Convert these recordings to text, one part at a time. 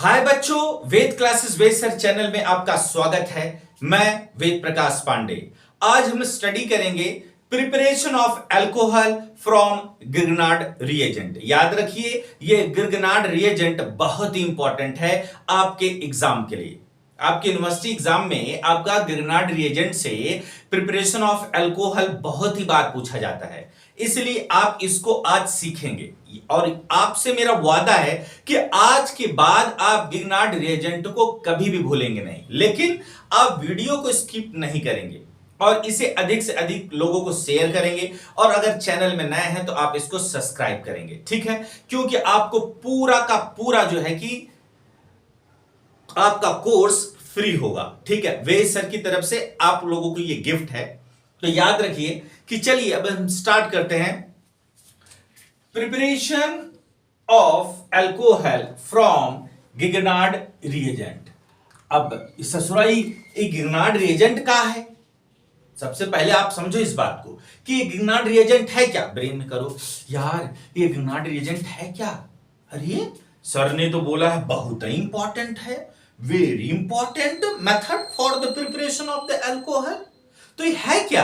हाय बच्चों, वेद क्लासेस वेद sir channel में आपका स्वागत है। मैं वेद प्रकाश पांडे। आज हम स्टडी करेंगे preparation of alcohol from Grignard reagent. याद रखिए, ये गिरनार्ड रिएजेंट बहुत ही इंपॉर्टेंट है आपके एग्जाम के लिए। आपके यूनिवर्सिटी एग्जाम में आपका गिरनार्ड रिएजेंट से प्रिपरेशन ऑफ अल्कोहल बहुत ही बार पूछा जाता है, इसलिए आप इसको आज सीखेंगे और आपसे मेरा वादा है कि आज के बाद आप गिरनार्ड रिएजेंट को कभी भी भूलेंगे नहीं, लेकिन आप वीडियो को स्किप नहीं करेंगे और इसे अधिक से अधिक लोगों को शेयर करेंगे और अगर चैनल में नए हैं तो आप इसको सब्सक्राइब करेंगे, ठीक है? क्योंकि आपको पूरा का पूरा जो है कि आपका कोर्स फ्री होगा, ठीक है? वेद सर की तरफ से आप लोगों को ये गिफ्ट है। तो याद रखिए कि चलिए अब हम स्टार्ट करते हैं preparation of alcohol from Grignard reagent. अब ससुराई गिरनार्ड रिएजेंट का है। सबसे पहले आप समझो इस बात को कि ये गिरनार्ड रिएजेंट है क्या। ब्रेन में करो यार, ये गिरनार्ड रिएजेंट है क्या? अरे सर ने तो बोला है बहुत ही इंपॉर्टेंट है, very important method for the preparation of the alcohol. तो ये है क्या?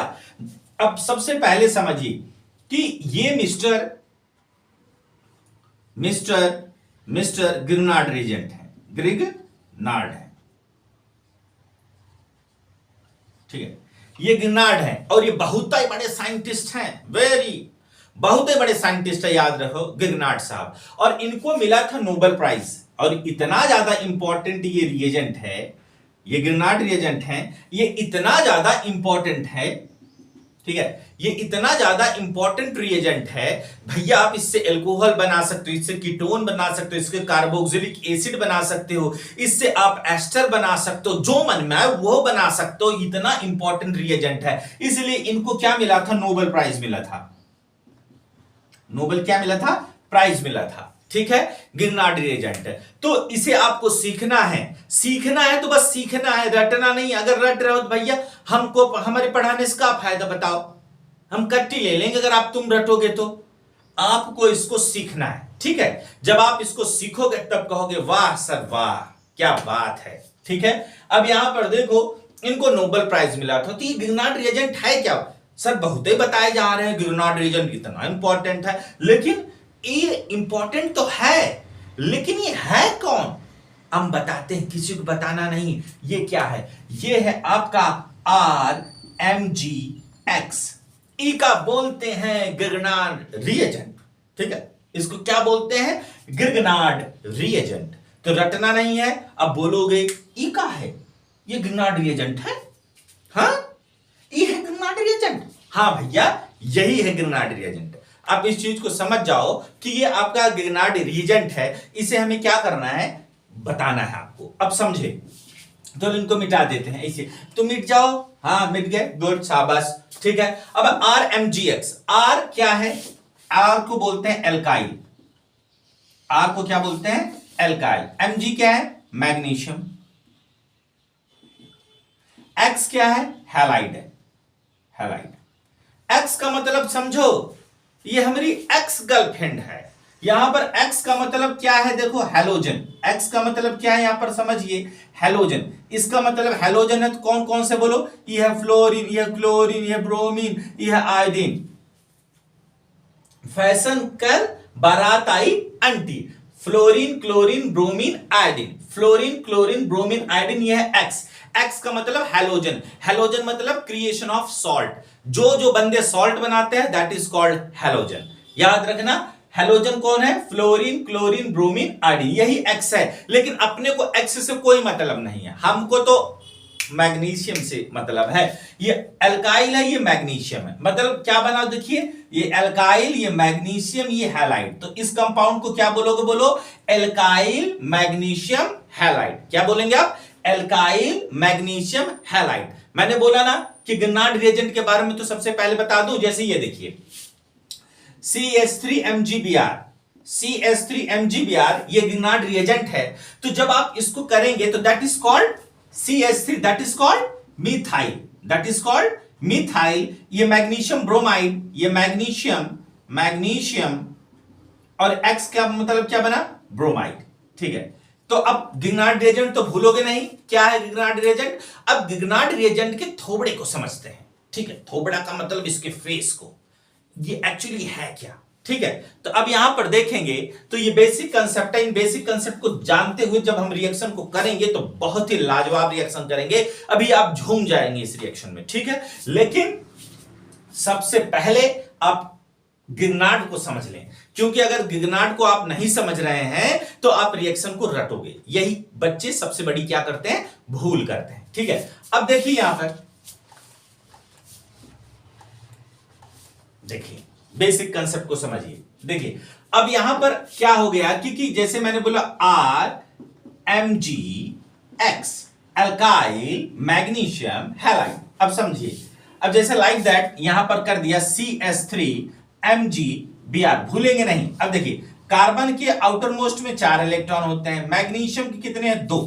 अब सबसे पहले समझिए कि ये मिस्टर गिरनार्ड रिएजेंट है, गिरनार्ड है, ठीक है? ये गिरनार्ड है और ये बहुत ही बड़े साइंटिस्ट हैं, बहुत ही बड़े साइंटिस्ट है, याद रखो गिरनार्ड साहब। और इनको मिला था नोबेल प्राइज। और इतना ज्यादा इंपॉर्टेंट ये रिएजेंट है, ये गिरनार्ड रिएजेंट है, ये इतना ज्यादा इंपॉर्टेंट है, ठीक है? ये इतना ज्यादा इंपॉर्टेंट रिएजेंट है भैया, आप इससे अल्कोहल बना सकते हो, इससे कीटोन बना सकते हो, इससे कार्बोक्सिलिक एसिड बना सकते हो, इससे आप एस्टर बना सकते हो, जो मन में आए वो बना सकते हो। इतना इंपॉर्टेंट रिएजेंट है, इसलिए इनको क्या मिला था? नोबेल प्राइज मिला था। नोबेल क्या मिला था? प्राइज मिला था, ठीक है? गिरनार्ड रिएजेंट है। तो इसे आपको सीखना है तो बस सीखना है, रटना नहीं। अगर रट रहे हो तो भैया हमको हमारे पढ़ाने से क्या फायदा बताओ, हम कट्टी ले लेंगे अगर आप तुम रटोगे तो। आपको इसको सीखना है, ठीक है? जब आप इसको सीखोगे तब कहोगे वाह सर वाह, क्या बात है, ठीक है? अब यहां पर देखो, इनको नोबेल प्राइज मिला था। तो ये गिरनार्ड रिएजेंट है क्या? सर बहुत ही बताए जा रहे हैं गिरनार्ड रिएजेंट इतना इंपॉर्टेंट है, लेकिन ये इंपॉर्टेंट तो है, लेकिन ये है कौन? हम बताते हैं, किसी को बताना नहीं। ये क्या है? ये है आपका RMGX। ई का बोलते हैं गिरनार्ड रिएजेंट, ठीक है? इसको क्या बोलते हैं? गिरनार्ड रिएजेंट। तो रटना नहीं है। अब बोलोगे ई का है, ये गिरनार्ड रिएजेंट है? हाँ, ये है गिरनार्ड रिएजेंट। हाँ भैया, यही है गिरनार्ड रिएजेंट। आप इस चीज को समझ जाओ कि ये आपका गिरनार्ड रिएजेंट है। इसे हमें क्या करना है? बताना है आपको। अब समझे तो इनको मिटा देते हैं ऐसे, तो मिट जाओ। हाँ मिट गए, गुड, शाबाश, ठीक है? अब RMGX, आर क्या है? आर को बोलते हैं एल्काइल। आर को क्या बोलते हैं? एल्काइल। Mg क्या है? मैग्नीशियम। X क्या है? हैलाइड है, हैलाइड। X का मतलब समझो, ये हमारी एक्स गर्लफ्रेंड है। यहां पर एक्स का मतलब क्या है? देखो हैलोजन। एक्स का मतलब क्या है यहां पर? समझिए, हैलोजन। इसका मतलब हैलोजन है तो कौन कौन से बोलो? ये है फ्लोरीन, ये है क्लोरीन, ये है ब्रोमीन, ये है आयोडीन। फैशन कर बारात आई aunty. Fluorine, chlorine, bromine, iodine. Fluorine, chlorine, bromine, iodine, ये है एक्स। एक्स का मतलब हैलोजन। हैलोजन मतलब क्रिएशन ऑफ सॉल्ट। जो बंदे सॉल्ट बनाते हैं दैट इज कॉल्ड हैलोजन। याद रखना, हैलोजन कौन है? फ्लोरीन, क्लोरीन, ब्रोमीन, आयोडीन, यही एक्स है। लेकिन अपने को एक्स से कोई मतलब नहीं है, हमको तो मैग्नीशियम से मतलब है। ये एल्काइल है, ये मैग्नीशियम है। मतलब क्या बना? देखिए, ये एल्काइल, ये मैग्नीशियम, ये हैलाइड। तो इस कंपाउंड को क्या बोलोगे? बोलो एल्काइल मैग्नीशियम हैलाइड। क्या बोलेंगे आप? Alkyl magnesium halide. मैंने बोला ना कि गिरनार्ड रिएजेंट के बारे में तो सबसे पहले बता दूं। जैसे ये देखिए CH3MgBr, CH3MgBr ये गिरनार्ड रिएजेंट है। तो जब आप इसको करेंगे तो that is called CH3, that is called methyl, that is called methyl. ये मैग्नीशियम ब्रोमाइड, ये मैग्नीशियम और X का मतलब क्या बना? ब्रोमाइड, ठीक है? तो अब गिगनार्ड रिएजेंट तो भूलोगे नहीं, क्या है गिगनार्ड रिएजेंट। अब गिगनार्ड रिएजेंट के थोबड़े को समझते हैं, ठीक है, थोबड़ा का मतलब इसके फेस को, ये एक्चुअली है क्या, ठीक है। तो अब यहां पर देखेंगे तो ये बेसिक कंसेप्ट है, इन बेसिक कंसेप्ट को जानते हुए जब हम रिएक्शन को करेंगे तो बहुत ही लाजवाब रिएक्शन करेंगे, अभी आप झूम जाएंगे इस रिएक्शन में, ठीक है। लेकिन सबसे पहले आप गिगनार्ड को समझ लें, क्योंकि अगर गिगनार्ड को आप नहीं समझ रहे हैं तो आप रिएक्शन को रटोगे, यही बच्चे सबसे बड़ी क्या करते हैं, भूल करते हैं, ठीक है। अब देखिए यहां पर देखिए बेसिक कंसेप्ट को समझिए। देखिए अब यहां पर क्या हो गया, क्योंकि जैसे मैंने बोला RMgX अल्काइल मैग्नीशियम हैलाइड, अब समझिए, अब जैसे लाइक दैट यहां पर कर दिया CH3MgBr, भूलेंगे नहीं। अब देखिए कार्बन के आउटर मोस्ट में 4 इलेक्ट्रॉन होते हैं, मैग्नीशियम के कितने हैं, 2,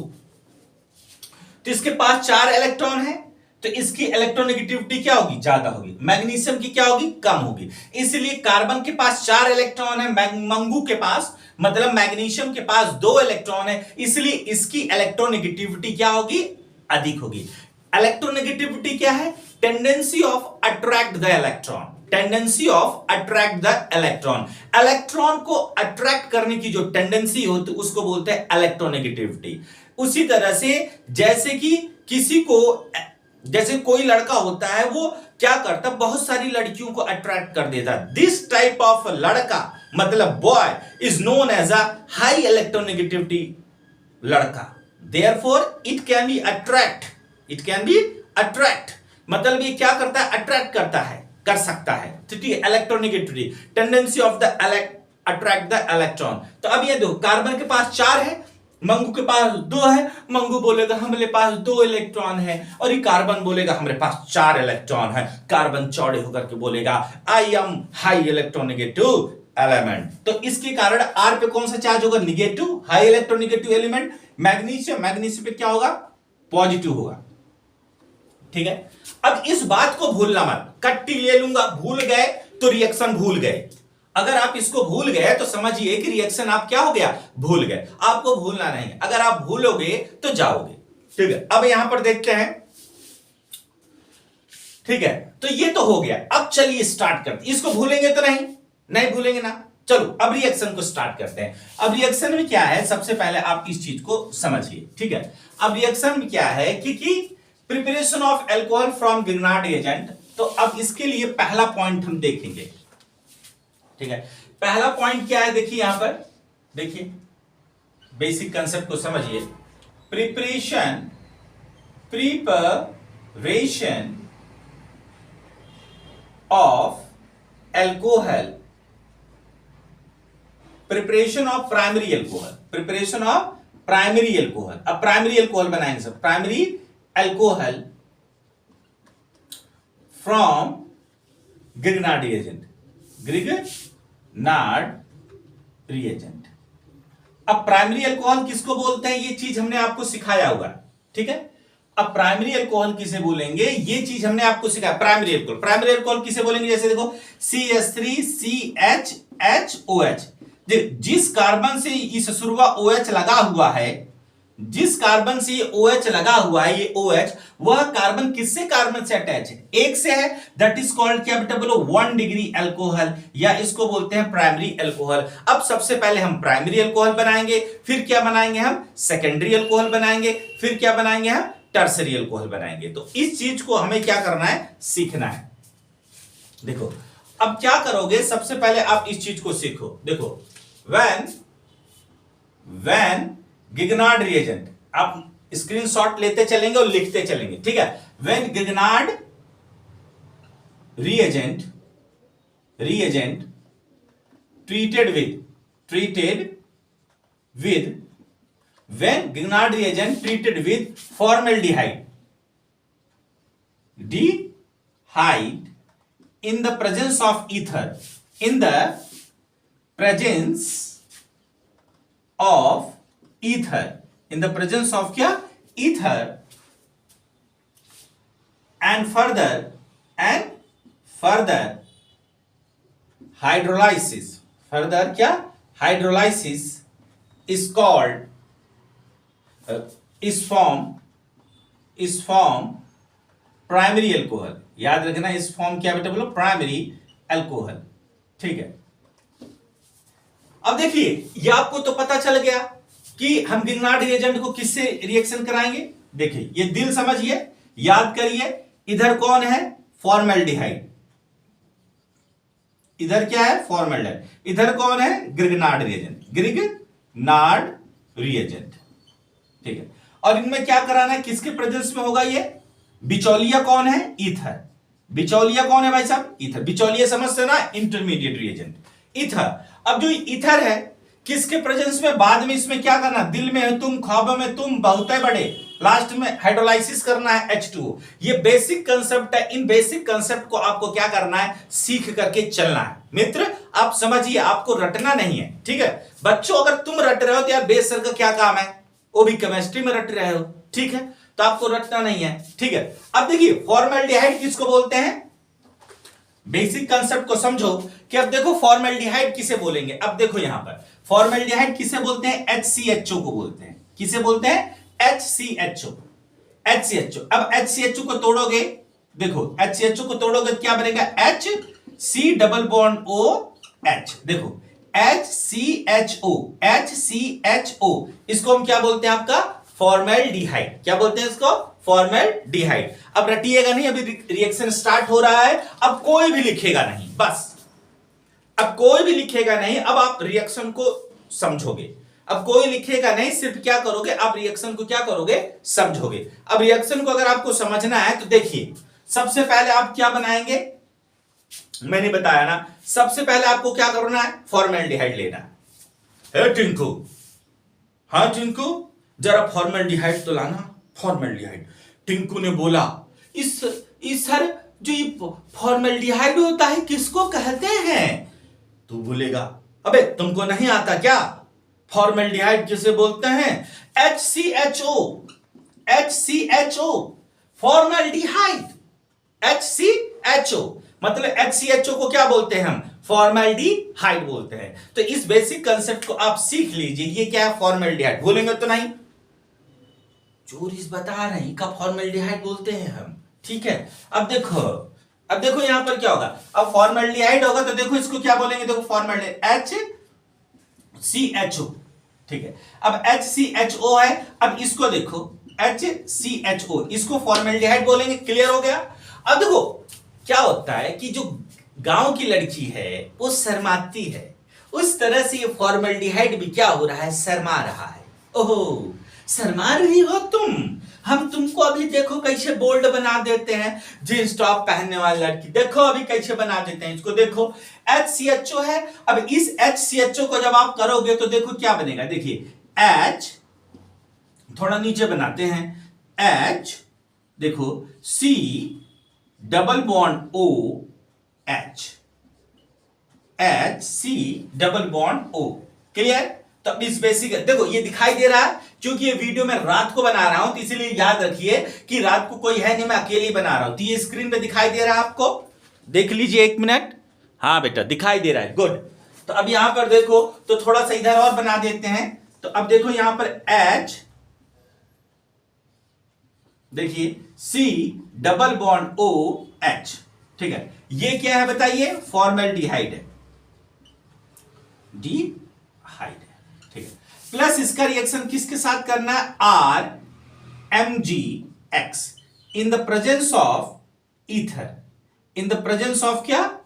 तो इसके पास 4 इलेक्ट्रॉन है, तो इसकी इलेक्ट्रोनेगेटिविटी क्या होगी, ज्यादा होगी, मैग्नीशियम की क्या होगी, कम होगी। इसलिए कार्बन के पास 4 इलेक्ट्रॉन है, मंगू के पास मतलब मैग्नीशियम के पास 2 इलेक्ट्रॉन है, इसलिए इसकी इलेक्ट्रोनेगेटिविटी क्या होगी, अधिक होगी। इलेक्ट्रोनेगेटिविटी क्या है, tendency of attract the electron, tendency of attract the electron, electron को अट्रैक्ट करने की जो टेंडेंसी होती है उसको बोलते हैं इलेक्ट्रोनेगेटिविटी। उसी तरह से जैसे कि किसी को, जैसे कोई लड़का होता है वो क्या करता, बहुत सारी लड़कियों को अट्रैक्ट कर देता, दिस टाइप ऑफ लड़का मतलब boy is known as a high electronegativity लड़का, therefore it can be attract, it can be attract मतलब ये क्या करता है, अट्रैक्ट करता है, कर सकता है, ठीक है, electronegativity tendency of the attract the electron. तो अब ये देखो कार्बन के पास 4 है, मंगू के पास 2 है, मंगू बोलेगा हमारे पास 2 इलेक्ट्रॉन है, और ये कार्बन बोलेगा हमारे पास 4 इलेक्ट्रॉन है, कार्बन चौड़े होकर के बोलेगा I am high electronegative element, तो इसके कारण R पे कौन सा चार्ज होगा, negative, high electronegative element. Magnesium, magnesium पे क्या होगा, पॉजिटिव होगा, ठीक है। अब इस बात को भूलना मत, कट्टी ले लूंगा, भूल गए तो रिएक्शन भूल गए, अगर आप इसको भूल गए तो समझिए कि रिएक्शन आप क्या हो गया, भूल गए, आपको भूलना नहीं, अगर आप भूलोगे तो जाओगे, ठीक है। अब यहां पर देखते हैं, ठीक है, तो ये तो हो गया। अब चलिए स्टार्ट करते, इसको भूलेंगे तो नहीं, नहीं भूलेंगे ना, चलो अब रिएक्शन को स्टार्ट करते हैं। अब रिएक्शन में क्या है, सबसे पहले आप इस चीज को समझिए, ठीक है। अब रिएक्शन में क्या है कि preparation of alcohol from Grignard agent, तो अब इसके लिए पहला पॉइंट हम देखेंगे, ठीक है। पहला पॉइंट क्या है, देखिए यहां पर, देखिए बेसिक कंसेप्ट को समझिए, preparation of alcohol, preparation of primary alcohol, preparation of primary alcohol. अब प्राइमरी एल्कोहल बनाएंगे सब, primary alcohol from Grignard reagent, Grignard reagent. अब प्राइमरी अल्कोहल किसको बोलते हैं, ये चीज हमने आपको सिखाया हुआ, ठीक है। अब प्राइमरी अल्कोहल किसे बोलेंगे, ये चीज हमने आपको सिखाया, प्राइमरी अल्कोहल, प्राइमरी अल्कोहल किसे बोलेंगे, जैसे देखो CH3CHOH, जिस कार्बन से इस शुरुआ OH लगा हुआ है, जिस कार्बन से ये OH लगा हुआ है, ये OH, वह कार्बन किससे कार्बन से अटैच है, एक से है, दैट इज कॉल्ड क्या बेटा बोलो, 1 डिग्री अल्कोहल, या इसको बोलते हैं प्राइमरी अल्कोहल। अब सबसे पहले हम प्राइमरी अल्कोहल बनाएंगे, फिर क्या बनाएंगे हम, सेकेंडरी अल्कोहल बनाएंगे, फिर क्या बनाएंगे हम, टर्सरी अल्कोहल बनाएंगे। तो इस चीज को हमें क्या करना है, सीखना है। देखो अब क्या करोगे, सबसे पहले आप इस चीज को सीखो, देखो when गिगनार्ड रिएजेंट, आप स्क्रीनशॉट लेते चलेंगे और लिखते चलेंगे, ठीक है। When Grignard reagent treated with when Grignard reagent treated with formaldehyde in the presence of ether, in the presence of ether, in the presence of क्या, ether, and further hydrolysis, further क्या, hydrolysis is called इस form primary alcohol, याद रखना इस form क्या बेटा बोलो, primary alcohol. ठीक है, अब देखिए ये आपको तो पता चल गया कि हम गिगनार्ड रिएजेंट को किससे रिएक्शन कराएंगे। देखिए ये दिल समझिए, याद करिए, इधर कौन है, फॉर्मेल्डिहाइड, इधर क्या है, फॉर्मेल्डिहाइड, इधर कौन है, ग्रिग्नार्ड रिएजेंट, ग्रिग्नार्ड रिएजेंट। ठीक है, और इनमें क्या कराना है, किसके प्रेजेंस में होगा ये, बिचौलिया कौन है, ईथर, बिचौलिया कौन है भाई साहब, ईथर, बिचौलिया समझते ना, इंटरमीडिएट रिएजेंट, ईथर। अब जो ईथर है किसके प्रेजेंस में, बाद में इसमें क्या करना, दिल में है तुम, ख्वाबों में तुम, बहुत बड़े, लास्ट में हाइड्रोलाइसिस करना है H2O। ये बेसिक कंसेप्ट है, इन बेसिक कंसेप्ट को आपको क्या करना है, सीख करके चलना है। मित्र आप समझिए, आपको रटना नहीं है। ठीक है बच्चों, अगर तुम रट रहे हो तो यार बेस सर का क्या काम है, वो भी केमिस्ट्री में रट रहे हो। ठीक है, तो आपको रटना नहीं है। ठीक है, अब देखिए फॉर्मेल्डिहाइड किसको बोलते हैं, बेसिक कंसेप्ट को समझो कि अब देखो फॉर्मेल्डिहाइड किसे बोलेंगे। अब देखो यहां पर फॉर्मेल्डिहाइड किसे बोलते हैं, HCHO को बोलते हैं। किसे बोलते हैं, HCHO, HCHO। अब HCHO को तोड़ोगे, देखो HCHO को तोड़ोगे क्या बनेगा, HC डबल बॉन्ड OH। देखो HCHO, HCHO, इसको हम क्या बोलते हैं, आपका फॉर्मेल्डिहाइड। क्या बोलते हैं इसको, फॉर्मेल्डिहाइड। अब रटिएगा नहीं, अभी रिएक्शन स्टार्ट हो रहा है, अब कोई भी लिखेगा नहीं, बस अब कोई भी लिखेगा नहीं, अब आप रिएक्शन को समझोगे। अब कोई लिखेगा नहीं, सिर्फ क्या करोगे, आप रिएक्शन को क्या करोगे, समझोगे। अब रिएक्शन को अगर आपको समझना है तो देखिए, सबसे पहले आप क्या बनाएंगे, मैंने बताया ना, सबसे पहले आपको क्या करना है, फॉर्मेल्डिहाइड लेना है। टिंकू, हाँ टिंकू जरा फॉर्मेल्डिहाइड तो लाना, फॉर्मेल्डिहाइड। टिंकू ने बोला, इस सर जो ये फॉर्मेल्डिहाइड होता है किसको कहते हैं। तू बोलेगा, अबे तुमको नहीं आता क्या, फॉर्मेल्डिहाइड किसे बोलते हैं, HCHO, HCHO, फॉर्मेल्डिहाइड, HCHO, मतलब HCHO को क्या बोलते हैं हम, फॉर्मेल्डिहाइड बोलते हैं। तो इस बेसिक कंसेप्ट को आप सीख लीजिए, ये क्या है, फॉर्मेल्डिहाइड। भूलेंगे तो नहीं, चोरीस बता रहे हैं का फॉर्मेल्डिहाइड बोलते हैं हम। ठीक है, अब देखो यहां पर क्या होगा, अब फॉर्मेल्डिहाइड होगा तो देखो इसको क्या बोलेंगे, देखो फॉर्मेल्डिहाइड HCHO। ठीक है, अब HCHO है, अब इसको देखो HCHO, इसको फॉर्मेल्डिहाइड बोलेंगे। क्लियर हो गया। अब देखो क्या होता है कि जो गांव की लड़की है वो शर्माती है, उस तरह से ये फॉर्मेल्डिहाइड भी क्या हो रहा है, शर्मा रहा है। ओहो शर्मा रही हो तुम, हम तुमको अभी देखो कैसे बोल्ड बना देते हैं, जींस टॉप पहनने वाली लड़की देखो अभी कैसे बना देते हैं, इसको देखो HCHO है। अब इस HCHO को जब आप करोगे तो देखो क्या बनेगा, देखिए H, थोड़ा नीचे बनाते हैं, H, देखो C double bond OH, HC double bond O। Clear. तो अब इस बेसिक देखो ये दिखाई दे रहा है, क्योंकि ये वीडियो मैं रात को बना रहा हूं तो इसीलिए याद रखिए कि रात को कोई है नहीं, मैं अकेले ही बना रहा हूं। तो ये स्क्रीन पे दिखाई दे रहा है आपको, देख लीजिए 1 मिनट। हाँ बेटा दिखाई दे रहा है, गुड। तो अब यहां पर देखो तो थोड़ा सा इधर और बना देते हैं। तो अब देखो यहां पर H, देखिए C डबल बॉन्ड OH। ठीक है, ये क्या है बताइए, फॉर्मेल्डिहाइड है, डिहाइड है। ठीक है, प्लस इसका रिएक्शन किसके साथ करना है, RMgX in the presence of ether, in the presence of क्या,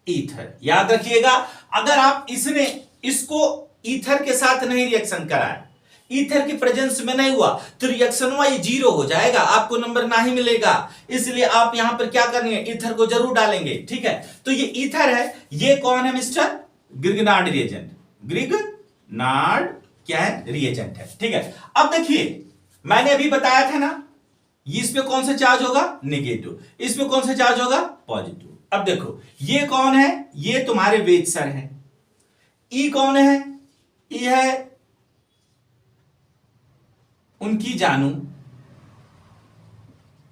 ईथर। याद रखिएगा, अगर आप इसको ईथर के साथ नहीं रिएक्शन कराए, ईथर के प्रेजेंस में नहीं हुआ तो रिएक्शन हुआ ये 0 हो जाएगा, आपको नंबर ना ही मिलेगा। इसलिए आप यहां पर क्या करेंगे, ईथर को जरूर डालेंगे। ठीक है, तो ये ईथर है, ये कौन है मिस्टर, ग्रिग्नार्ड रिएजेंट, ग्रिग्नार्ड क्या है, रिएजेंट है। ठीक है, अब देखिए मैंने अभी बताया था ना, इस पे कौन सा चार्ज होगा, नेगेटिव, इस पे कौन सा चार्ज होगा, पॉजिटिव। अब देखो ये कौन है, ये तुम्हारे वेद सर है। ई कौन है, ई है उनकी जानू,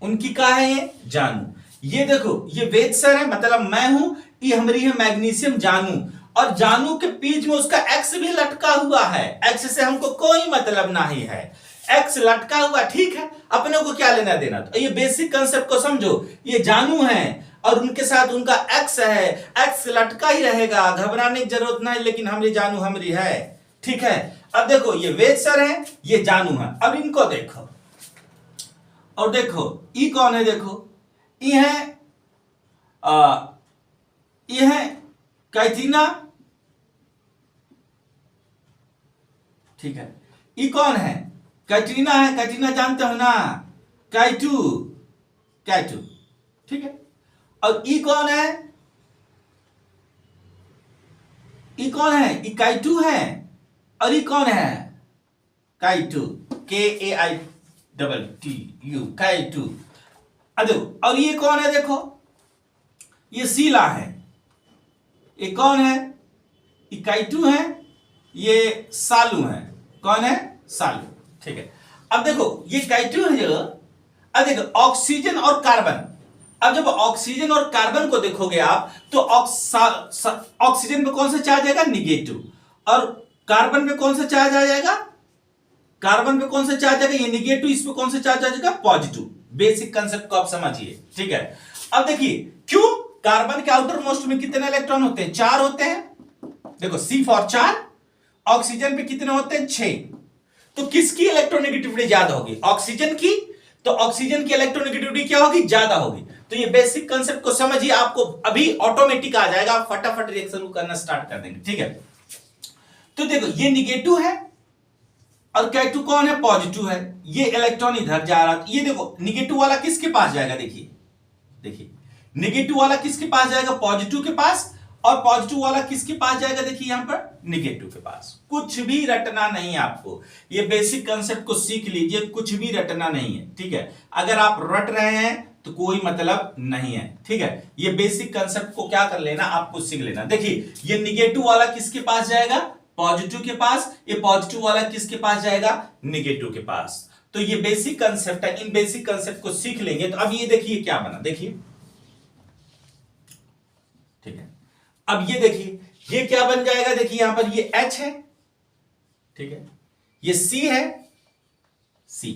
उनकी का है ये जानू। ये देखो ये वेद सर है, मतलब मैं हूं, ये हमारी है मैग्नीशियम जानू, और जानू के बीच में उसका एक्स भी लटका हुआ है, एक्स से हमको कोई मतलब नहीं है। एक्स लटका हुआ, ठीक है, अपने को क्या लेना देना। तो ये बेसिक कंसेप्ट को समझो, ये जानू है और उनके साथ उनका एक्स है, एक्स लटका ही रहेगा, घबराने की जरूरत नहीं, लेकिन हमरी जानू हमरी है, ठीक है। अब देखो ये वेद सर है, ये जानू है। अब इनको देखो और देखो ई कौन है, देखो ई है ये है कैटीना, ठीक है। ई कौन है, कैटरीना है, कैटरीना जानते हो ना, कैटू, कैटू, ठीक है। और ई कौन है, ई कौन है, ई कैटू है। और ई कौन है, कैटू, KAITTU, कैटू। और ये कौन है, देखो ये सीला है। ये कौन है, ये कैटू है, ये सालू है। कौन है, सालू, ठीक है। अब देखो ये कैटू है जो, अब देखो ऑक्सीजन और कार्बन। अब जब ऑक्सीजन और कार्बन को देखोगे आप तो ऑक्सीजन पे कौन सा चार्ज आएगा, निगेटिव, और कार्बन पे कौन सा चार्ज आ जाएगा, कार्बन पे कौन सा चार्ज आएगा, ये निगेटिव, इस पे कौन सा चार्ज आ जाएगा, पॉजिटिव। बेसिक कंसेप्ट को आप समझिए, ठीक है। अब देखिए क्यों, कार्बन के आउटर मोस्ट में कितने इलेक्ट्रॉन होते हैं, 4 होते हैं, देखो C फॉर 4। ऑक्सीजन पे कितने होते हैं, 6। तो किसकी इलेक्ट्रोनेगेटिविटी ज्यादा होगी, ऑक्सीजन की। तो ऑक्सीजन की इलेक्ट्रोनेगेटिविटी क्या होगी, ज्यादा होगी। तो ये बेसिक कंसेप्ट को समझिए, आपको अभी ऑटोमेटिक आ जाएगा, आप फटाफट रिएक्शन को करना स्टार्ट कर देंगे, ठीक है। तो देखो ये निगेटिव है और कैटू कौन है, पॉजिटिव है। ये इलेक्ट्रॉन इधर जा रहा, तो ये देखो निगेटिव वाला किसके पास जाएगा, देखिए देखिए निगेटिव वाला किसके पास जाएगा, पॉजिटिव के पास, और पॉजिटिव वाला किसके पास जाएगा, देखिए यहां पर निगेटिव के पास। कुछ भी रटना नहीं है आपको, ये बेसिक कंसेप्ट को सीख लीजिए, कुछ भी रटना नहीं है, ठीक है। अगर आप रट रहे हैं तो कोई मतलब नहीं है, ठीक है। ये बेसिक कंसेप्ट को क्या कर लेना, आपको सीख लेना। देखिए ये निगेटिव वाला किसके पास जाएगा, पॉजिटिव के पास, ये पॉजिटिव वाला किसके पास जाएगा, निगेटिव के पास। तो ये बेसिक कंसेप्ट है, इन बेसिक कंसेप्ट को सीख लेंगे। तो अब ये देखिए क्या बना, देखिए ठीक है। अब ये देखिए ये क्या बन जाएगा, देखिए यहां पर ये H है, ठीक है, ये C है, C,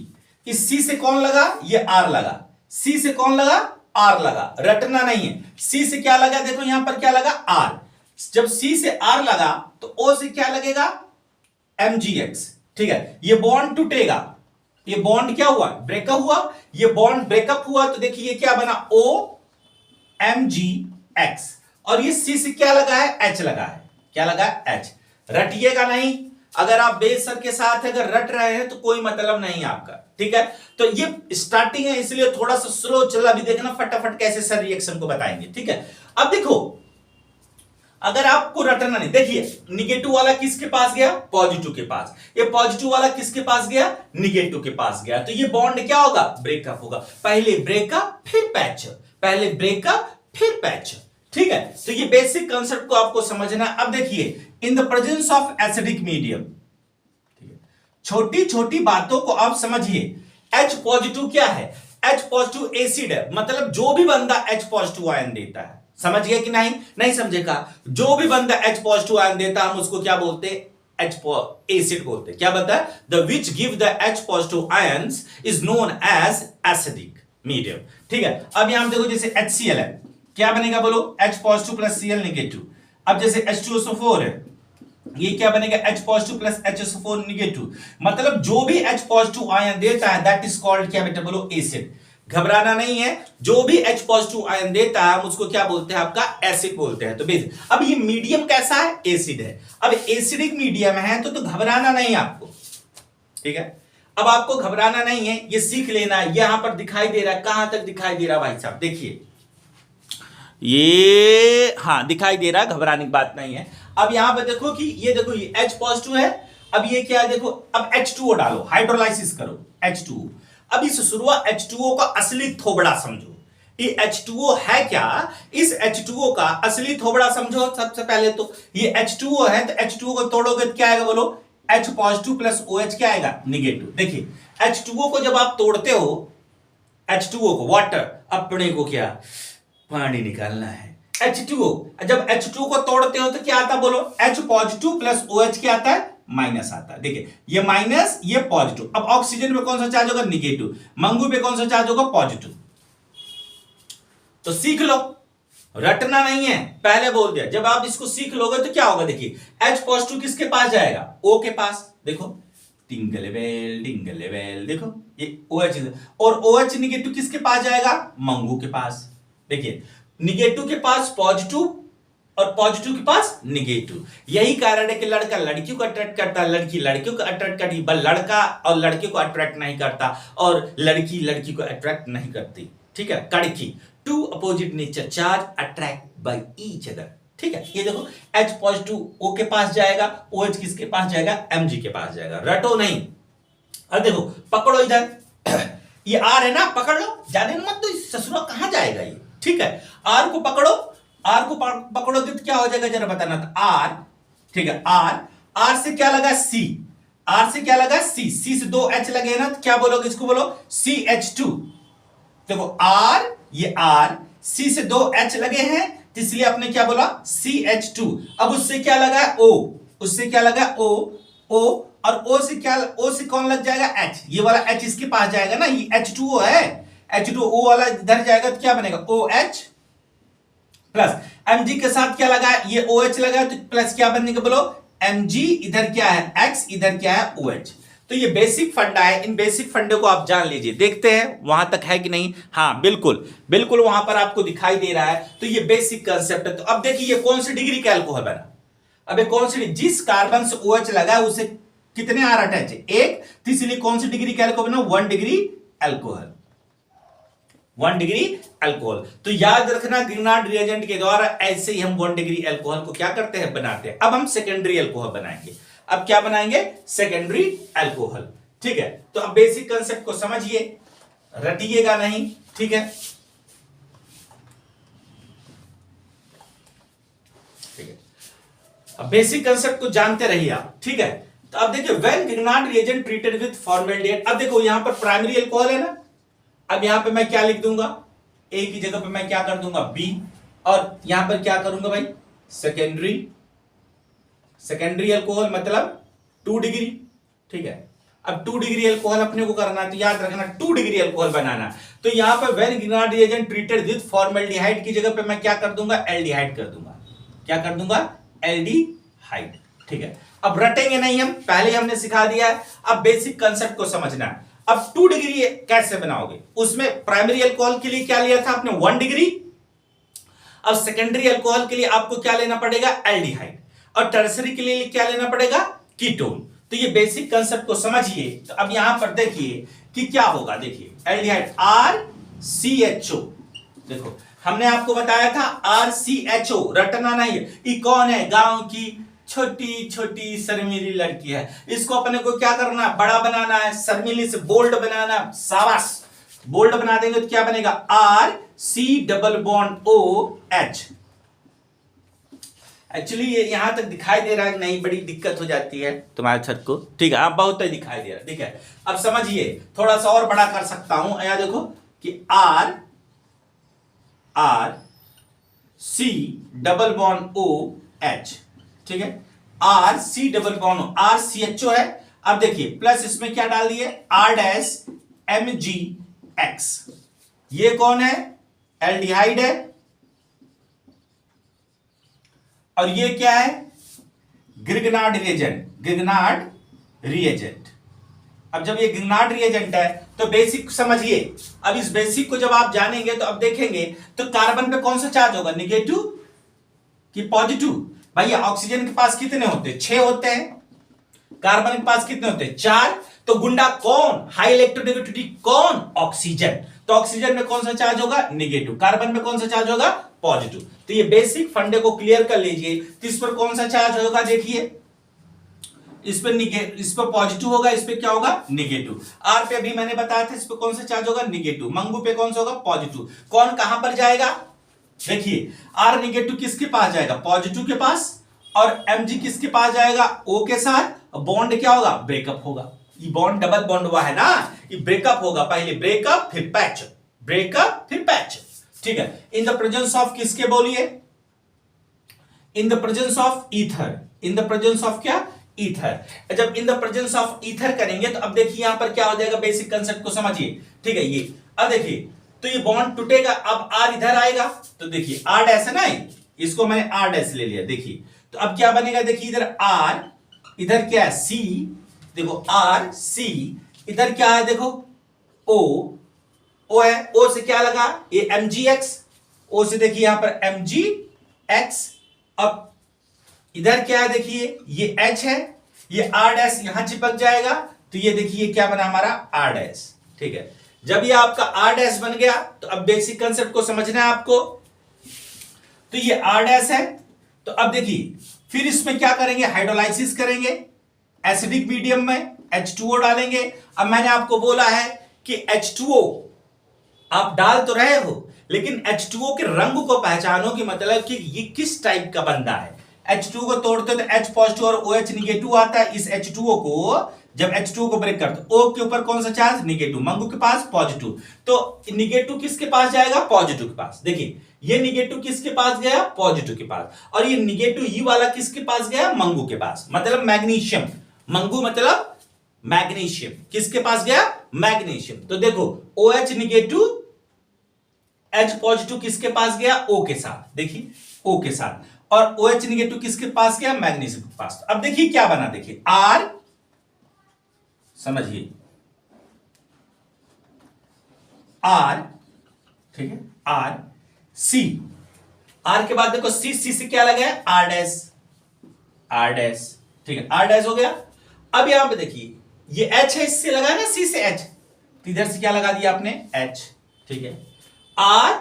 इस C से कौन लगा, ये R लगा, C से कौन लगा, R लगा, रटना नहीं है। C से क्या लगा, देखो यहां पर क्या लगा, R। जब C से R लगा तो O से क्या लगेगा, MgX, ठीक है। ये बॉन्ड टूटेगा, ये बॉन्ड क्या हुआ, ब्रेकअप हुआ, ये बॉन्ड ब्रेकअप हुआ, तो देखिए ये क्या बना, OMgX। और ये C से क्या लगा है, H लगा है, क्या लगा है, H। रटिएगा नहीं, अगर आप बेस सर के साथ अगर रट रहे हैं तो कोई मतलब नहीं आपका, ठीक है। तो ये स्टार्टिंग है इसलिए थोड़ा सा स्लो चला, अभी देखना फटाफट कैसे सर रिएक्शन को बताएंगे, ठीक है। अब देखो अगर आपको रटना नहीं, देखिए निगेटिव वाला किसके पास गया, पॉजिटिव के पास, ये पॉजिटिव वाला किसके पास गया, निगेटिव के पास गया। तो ये बॉन्ड क्या होगा, ब्रेकअप होगा। पहले ब्रेकअप फिर पैच, पहले ब्रेकअप फिर पैच, ठीक है। तो ये बेसिक कंसेप्ट को आपको समझना। अब देखिए in the presence of acidic medium, ठीक है, छोटी छोटी बातों को आप समझिए। H पॉजिटिव क्या है, H पॉजिटिव एसिड है, मतलब जो भी बंदा H पॉजिटिव आयन देता है, समझ गया कि नहीं, नहीं समझेगा, जो भी बंदा H पॉजिटिव आयन देता है हम उसको क्या बोलते हैं, H एसिड बोलते हैं। क्या बता है, the which give the H positive ions is known as acidic medium, ठीक है। अब यहां देखो जैसे HCl है, क्या बनेगा बोलो, H positive plus Cl negative. अब जैसे H2SO4 है, ये क्या बनेगा, H positive plus HSO4 negative. मतलब जो भी H पॉजिटिव आयन देता है दैट इज कॉल्ड क्या बेटा बोलो, एसिड। घबराना नहीं है, जो भी H पॉजिटिव आयन देता है हम उसको क्या बोलते हैं, आपका एसिड बोलते हैं। तो बेसिक, अब ये मीडियम कैसा है, एसिड है। अब एसिडिक मीडियम है तो घबराना नहीं आपको, ठीक है। अब आपको घबराना नहीं है, ये सीख लेना है। यहां पर दिखाई दे रहा है, कहां तक दिखाई दे रहा है भाई साहब, देखिए ये, हाँ दिखाई दे रहा है, घबराने की बात नहीं है। अब यहां पर देखो कि ये देखो ये H पॉजिटिव है, अब ये क्या है देखो, अब H2O डालो, हाइड्रोलाइसिस करो H2O। अब इस शुरुआत H2O का असली थोबड़ा समझो, ये H2O है क्या, इस H2O का असली थोबड़ा समझो। सबसे पहले तो ये H2O है, तो H2O को तोड़ोगे तो क्या आएगा बोलो, H पॉजिटिव प्लस OH क्या आएगा, निगेटिव। देखिए H2O को जब आप तोड़ते हो, H2O को, वाटर, अपने को क्या पानी निकालना है, H2O। जब H2O को तोड़ते हो तो क्या आता बोलो, H पॉजिटिव प्लस OH क्या आता है, माइनस आता है। देखिए ये माइनस ये पॉजिटिव। अब ऑक्सीजन पे कौन सा चार्ज होगा? निगेटिव। मंगू पे कौन सा चार्ज होगा? पॉजिटिव। तो सीख लो, रटना नहीं है, पहले बोल दिया। जब आप इसको सीख लोगे तो क्या होगा? देखिए H पॉजिटिव किसके पास जाएगा? O के पास। देखो टिंगल बेल, देखो ये OH और OH निगेटिव किसके पास जाएगा? मंगू के पास। देखिए निगेटिव के पास पॉजिटिव और पॉजिटिव के पास निगेटिव। यही कारण है कि लड़का लड़कियों को अट्रैक्ट करता है, लड़की लड़कियों को अट्रैक्ट करती है, बस लड़का और लड़के को अट्रैक्ट नहीं करता और लड़की लड़की को अट्रैक्ट नहीं करती। ठीक है, कड़की to opposite nature charge attract by each other. ठीक है, ये देखो H पॉजिटिव O के पास जाएगा, OH किसके पास जाएगा? Mg के पास जाएगा। रटो नहीं। अब देखो पकड़ो इधर ये R है ना, पकड़ लो, जाने मत तो ससुरा कहां जाएगा ये। ठीक है, R को पकड़ो, R को पकड़ोगे तो क्या हो जाएगा जरा बताना। तो R, ठीक है, R से क्या लगा? C, R से क्या लगा? C, C से 2 H लगे ना, तो क्या बोलोगे? इसको बोलो CH2। देखो R, ये R, C से 2 H लगे हैं तो इसलिए आपने क्या बोला? CH2। अब उससे क्या लगा? O, उससे क्या लगा? O और O से क्या? O से कौन लग जाएगा? H। ये वाला H इसके पास जाएगा ना, ये H2O है, H2O वाला इधर जाएगा तो क्या बनेगा? OH प्लस Mg के साथ क्या लगा? ये OH लगा तो प्लस क्या बनेगा? बोलो Mg, इधर क्या है? X, इधर क्या है? OH। तो ये बेसिक फंडा है, इन बेसिक फंडे को आप जान लीजिए। देखते हैं वहां तक है कि नहीं। हाँ बिल्कुल बिल्कुल वहां पर आपको दिखाई दे रहा है। तो ये बेसिक कंसेप्ट है। तो अब देखिए ये कौन सी डिग्री का अल्कोहल बना? अब ये कौन सी, जिस कार्बन से OH लगा है उसे कितने R अटैच है? 1। तो इसलिए कौन सी डिग्री का अल्कोहल बना? 1 डिग्री अल्कोहल, 1 डिग्री अल्कोहल। तो याद रखना गिरनार्ड रिएजेंट के द्वारा ऐसे ही हम 1 डिग्री अल्कोहल को क्या करते हैं? बनाते हैं। अब हम सेकेंडरी अल्कोहल बनाएंगे। अब क्या बनाएंगे? Secondary alcohol. ठीक है, तो अब बेसिक कंसेप्ट को समझिए, रटिएगा नहीं। ठीक है, ठीक है, अब बेसिक कंसेप्ट को जानते रहिए आप। ठीक है, तो अब देखिए when Grignard reagent treated with formaldehyde. अब देखो यहां पर प्राइमरी अल्कोहल है ना, अब यहां पे मैं क्या लिख दूंगा? A की जगह पे मैं क्या कर दूंगा? B, और यहां पर क्या करूंगा भाई? सेकेंडरी अल्कोहल मतलब 2 डिग्री। ठीक है, अब 2 डिग्री अल्कोहल अपने को करना है तो याद रखना 2 डिग्री अल्कोहल बनाना। तो यहां पर when Grignard reagent treated with formaldehyde की जगह पे मैं क्या कर दूंगा? एल्डिहाइड कर दूंगा। क्या कर दूंगा? एल्डिहाइड। ठीक है, अब रटेंगे नहीं हम, पहले हमने सिखा दिया है। अब बेसिक कंसेप्ट को समझना है। अब 2 डिग्री कैसे बनाओगे? उसमें प्राइमरी अल्कोहल के लिए क्या लिया था आपने? 1 डिग्री। अब सेकेंडरी अल्कोहल के लिए आपको क्या लेना पड़ेगा? एल्डिहाइड। और टर्सरी के लिए क्या लेना पड़ेगा? कीटोन। तो ये बेसिक कंसेप्ट को समझिए। तो अब यहां पर देखिए कि क्या होगा। देखिए एल्डिहाइड RCHO, देखो हमने आपको बताया था RCHO, रटना नहीं है। ये कौन है? गांव की छोटी छोटी शर्मीली लड़की है। इसको अपने को क्या करना है? बड़ा बनाना है, शर्मीली से बोल्ड बनाना। शाबाश, बोल्ड बना देंगे तो क्या बनेगा? RC⋯OH। एक्चुअली ये यहां तक दिखाई दे रहा है नहीं, बड़ी दिक्कत हो जाती है तुम्हारे छत को। ठीक है, आप बहुत ही दिखाई दे रहा है। ठीक है, अब समझिए, थोड़ा सा और बड़ा कर सकता हूं। यहां देखो कि RC⋯OH। ठीक है, RC⋯O, RCHO है। अब देखिए प्लस इसमें क्या डाल दिए? R-MgX। ये कौन है? एल्डिहाइड है। और ये क्या है? गिरनार्ड रिएजेंट। अब जब ये गिरनार्ड रिएजेंट है तो बेसिक समझिए। अब इस बेसिक को जब आप जानेंगे तो अब देखेंगे तो कार्बन पे कौन सा चार्ज होगा? निगेटिव कि पॉजिटिव? भैया ऑक्सीजन के पास कितने होते हैं? 6 होते हैं। कार्बन के पास कितने होते हैं? 4। तो गुंडा कौन? हाई इलेक्ट्रोनेगेटिविटी कौन? ऑक्सीजन। तो ऑक्सीजन में कौन सा चार्ज होगा? निगेटिव। कार्बन में कौन सा चार्ज होगा? पॉजिटिव। तो ये बेसिक फंडे को क्लियर कर लीजिए। तो इस पर कौन सा चार्ज होगा? देखिए इस पर पॉजिटिव होगा, इस पे क्या होगा? निगेटिव। आर पे अभी मैंने बताया था, इस पे कौन सा चार्ज होगा? निगेटिव। मंगू पे कौन सा होगा? पॉजिटिव। कौन कहां पर जाएगा? देखिए आर निगेटिव किसके पास जाएगा? पॉजिटिव के पास। और Mg किसके पास जाएगा? O के साथ। बॉन्ड क्या होगा? ब्रेकअप होगा। ये बॉन्ड डबल बॉन्ड हुआ है ना, ये ब्रेकअप होगा। पहले ब्रेकअप फिर पैच, ब्रेकअप फिर पैच। ठीक है, इन द प्रेजेंस ऑफ किसके बोलिए? In the presence of ether. In the presence of क्या? ईथर। जब in the presence of ether करेंगे तो अब देखिए यहां पर क्या हो जाएगा, बेसिक कंसेप्ट को समझिए। ठीक है, ये अब देखिए तो ये बॉन्ड टूटेगा, अब आर इधर आएगा तो देखिए आर डैश है ना, इसको मैंने आर डैश ले लिया। देखिए तो अब क्या बनेगा, देखिए इधर आर, इधर क्या है सी, देखो आर सी, इधर क्या है देखो ओ, ओ है, ओ से क्या लगा ये एम जी एक्स, ओ से देखिए यहां पर एम जी एक्स। अब इधर क्या है देखिए ये एच है, ये आर डैश यहां चिपक जाएगा तो ये देखिए क्या बना हमारा आर डैश। ठीक है, जब ये आपका आर डैश बन गया तो अब बेसिक कंसेप्ट को समझना है आपको। तो ये आर डैश है, तो अब देखिए फिर इसमें क्या करेंगे, हाइड्रोलाइसिस करेंगे एसिडिक मीडियम में, H2O डालेंगे। अब मैंने आपको बोला है कि H2O आप डाल तो रहे हो लेकिन H2O के रंग को पहचानो कि मतलब कि ये किस टाइप का बंदा है। H2O को तोड़ते तो H पॉजिटिव और OH निगेटिव आता है। इस H2O को जब H2O को ब्रेक करते O के ऊपर कौन सा चार्ज, निगेटिव, मंगू के पास पॉजिटिव, तो निगेटिव किसके पास जाएगा, पॉजिटिव के पास। देखिए ये निगेटिव किसके पास गया, पॉजिटिव के पास, और ये निगेटिव ई वाला किसके पास गया, मंगू के पास, मतलब मैग्नीशियम, मंगू मतलब मैग्नीशियम, किसके पास गया, मैग्नीशियम। तो देखो OH निगेटिव, H पॉजिटिव किसके पास गया, O के साथ, देखिए O के साथ, और OH निगेटिव किसके पास गया, मैग्नीशियम के पास। अब देखिए क्या बना, देखिए R, समझिए R, ठीक है, R C, R के बाद देखो C, C से क्या लगा है, R डैश, R डैश, ठीक है, R डैश हो गया। अब यहां पे देखिए ये H है, इससे लगा ना C से H, तो इधर से क्या लगा दिया आपने, H, ठीक है, R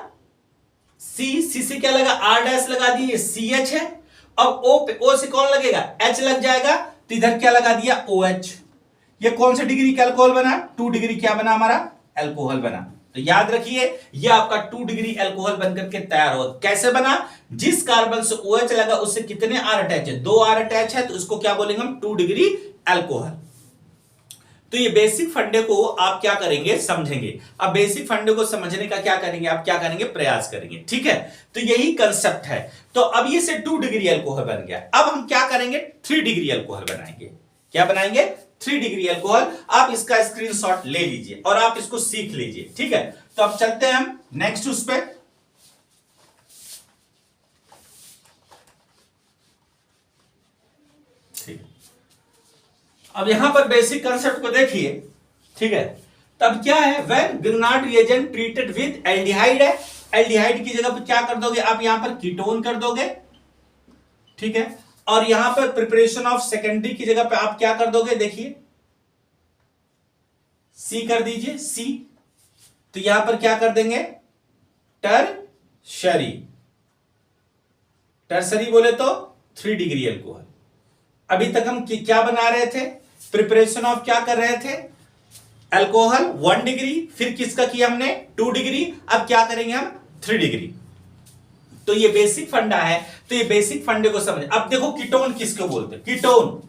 C, C से क्या लगा, R डैश लगा दिए, CH है। अब O पे, O से कौन लगेगा, H लग जाएगा, तो इधर क्या लगा दिया, OH। ये कौन सा डिग्री का अल्कोहल बना, 2 डिग्री क्या बना हमारा, अल्कोहल बना। तो याद रखिए ये आपका 2 डिग्री अल्कोहल बनकर के तैयार हो। कैसे बना, जिस कार्बन से OH लगा उससे कितने R अटैच है, 2 R अटैच है, तो उसको क्या बोलेंगे हम, 2 डिग्री अल्कोहल। तो ये बेसिक फंडे को आप क्या करेंगे, समझेंगे। अब बेसिक फंडे को समझने का क्या करेंगे, आप क्या करेंगे, प्रयास करेंगे। ठीक है, तो यही कंसेप्ट है। तो अब ये से 2 डिग्री अल्कोहल बन गया। अब हम क्या करेंगे, 3 डिग्री अल्कोहल बनाएंगे। क्या बनाएंगे, 3 डिग्री अल्कोहल। आप इसका स्क्रीनशॉट ले लीजिए और आप इसको सीख लीजिए। ठीक है, तो अब चलते हैं हम नेक्स्ट उस पे। ठीक, अब यहां पर बेसिक कंसेप्ट को देखिए। ठीक है, तब क्या है, when Grignard reagent treated with aldehyde है, एल्डिहाइड की जगह पर क्या कर दोगे आप, यहां पर कीटोन कर दोगे। ठीक है, और यहां पर प्रिपरेशन ऑफ सेकेंडरी की जगह पे आप क्या कर दोगे, देखिए सी कर दीजिए, सी। तो यहां पर क्या कर देंगे, टरशरी, टरशरी बोले तो 3 डिग्री अल्कोहल। अभी तक हम क्या बना रहे थे, प्रिपरेशन ऑफ क्या कर रहे थे, अल्कोहल 1 डिग्री, फिर किसका किया हमने, 2 डिग्री। अब क्या करेंगे हम, 3 डिग्री। तो ये बेसिक फंडा है, तो ये बेसिक फंडे को समझ। अब देखो कीटोन किसको बोलते हैं, ketone,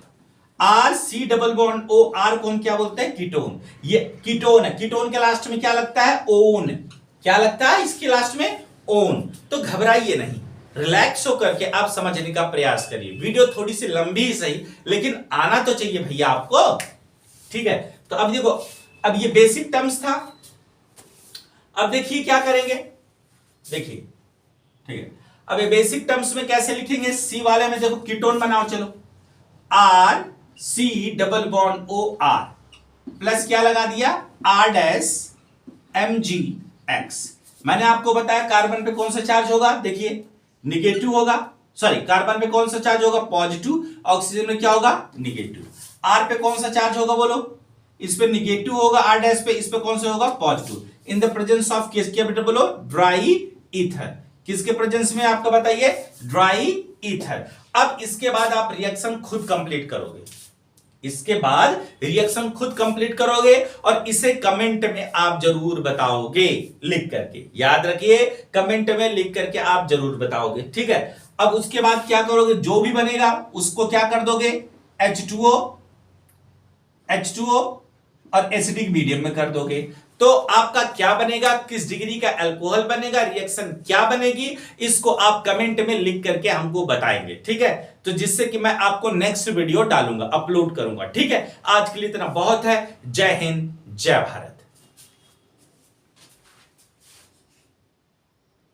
R C double bond O, R कौन क्या बोलते हैं, कीटोन। ये कीटोन है, कीटोन के लास्ट में क्या लगता है, ओन, क्या लगता है इसके लास्ट में, ओन। तो घबराइए नहीं, रिलैक्स होकर के आप समझने का प्रयास करिए। वीडियो थोड़ी सी लंबी ही सही, लेकिन आना तो चाहिए भैया आपको। ठीक है, तो अब देखो, अब ये बेसिक टर्म्स था। अब देखिए क्या करेंगे, देखिए, ठीक है, अब ये बेसिक टर्म्स में कैसे लिखेंगे, सी वाले में देखो कीटोन बनाओ, चलो R C double bond O R, plus क्या लगा दिया, R dash M G X. मैंने आपको बताया कार्बन पे कौन सा चार्ज होगा, देखिए निगेटिव होगा, सॉरी कार्बन पे कौन सा चार्ज होगा, पॉजिटिव, ऑक्सीजन में क्या होगा, निगेटिव। आर पे कौन सा चार्ज होगा बोलो, इस पे निगेटिव होगा, आर डैश पे, इस पे कौन सा होगा, positive. In the presence of किसके बेटा बोलो, ड्राई ईथर, किसके प्रेजेंस में आपका बताइए, ड्राई ईथर। अब इसके बाद आप रिएक्शन खुद कंप्लीट करोगे, इसके बाद रिएक्शन खुद कंप्लीट करोगे और इसे कमेंट में आप जरूर बताओगे लिख करके, याद रखिए कमेंट में लिख करके आप जरूर बताओगे। ठीक है, अब उसके बाद क्या करोगे, जो भी बनेगा उसको क्या कर दोगे, H2O और एसिडिक मीडियम में कर दोगे। तो आपका क्या बनेगा, किस डिग्री का अल्कोहल बनेगा, रिएक्शन क्या बनेगी, इसको आप कमेंट में लिख करके हमको बताएंगे, ठीक है। तो जिससे कि मैं आपको नेक्स्ट वीडियो डालूंगा, अपलोड करूंगा, ठीक है। आज के लिए इतना बहुत है। जय हिंद, जय भारत।